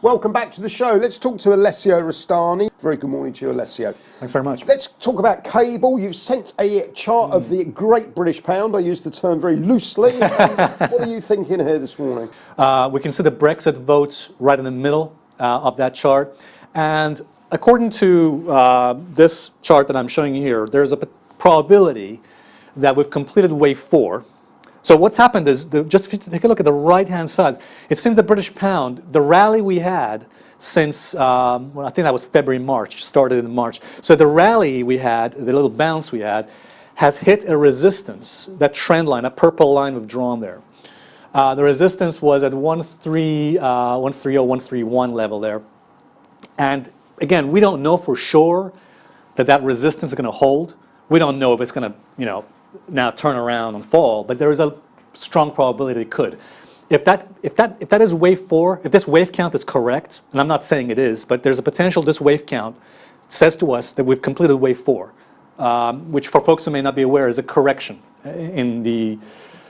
Welcome back to the show. Let's talk to Alessio Rastani. Very good morning to you, Alessio. Thanks very much. Let's talk about cable. You've sent a chart of the Great British Pound. I use the term very loosely. What are you thinking here this morning? We can see the Brexit vote right in the middle of that chart. And according to this chart that I'm showing you here, there's a probability that we've completed wave 4. So what's happened is, just if you take a look at the right-hand side, it seems the British pound, the rally we had since, well, I think that was February, March, started in March. So the rally we had, the little bounce we had, has hit a resistance, that trend line, a purple line we've drawn there. The resistance was at 130, 131 level there. And again, we don't know for sure that resistance is going to hold. We don't know if it's going to, now turn around and fall, but there is a strong probability it could. If that is wave 4, if this wave count is correct, and I'm not saying it is, but there's a potential this wave count says to us that we've completed wave 4, which for folks who may not be aware is a correction in the...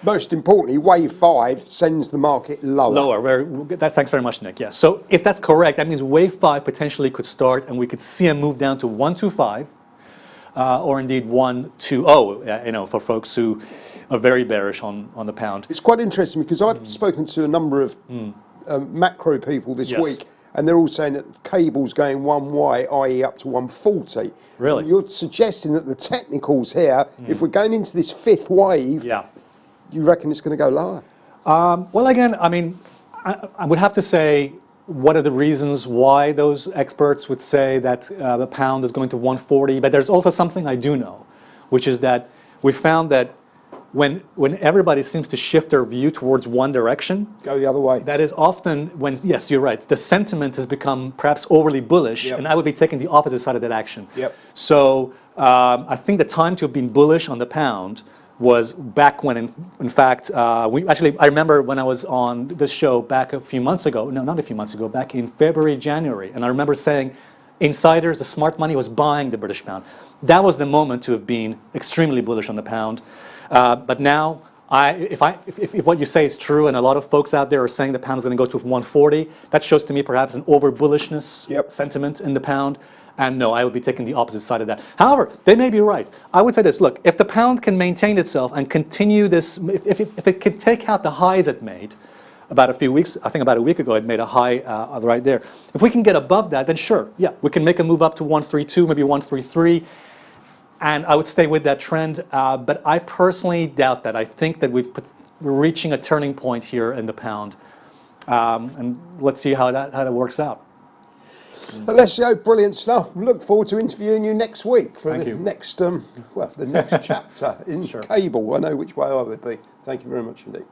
Most importantly, wave 5 sends the market lower. Thanks very much, Nick. Yes. So if that's correct, that means wave 5 potentially could start, and we could see a move down to 125. Or indeed 120, for folks who are very bearish on the pound. It's quite interesting because I've spoken to a number of macro people this week, and they're all saying that cable's going one way, i.e. up to 140. Really? And you're suggesting that the technicals here, if we're going into this 5th wave, you reckon it's going to go lower? Well, again, I mean, I would have to say, what are the reasons why those experts would say that the pound is going to 140? But there's also something I do know, which is that we found that when everybody seems to shift their view towards one direction, go the other way. That is often when, yes, you're right, the sentiment has become perhaps overly bullish, and I would be taking the opposite side of that action. So I think the time to have been bullish on the pound was back when, in fact, I remember when I was on this show back a few months ago, no, not a few months ago, back in February, January, and I remember saying insiders, the smart money was buying the British pound. That was the moment to have been extremely bullish on the pound. But now, if what you say is true, and a lot of folks out there are saying the pound is going to go to 140, that shows to me perhaps an over bullishness sentiment in the pound. And no, I would be taking the opposite side of that. However, they may be right. I would say this, look, if the pound can maintain itself and continue this, if it can take out the highs it made about a few weeks, I think about a week ago, it made a high right there. If we can get above that, then sure, we can make a move up to 132, maybe 133, and I would stay with that trend. But I personally doubt that. I think that we're reaching a turning point here in the pound. And let's see how that works out. Alessio, brilliant stuff. Look forward to interviewing you next week for the next chapter in cable. I know which way I would be. Thank you very much indeed.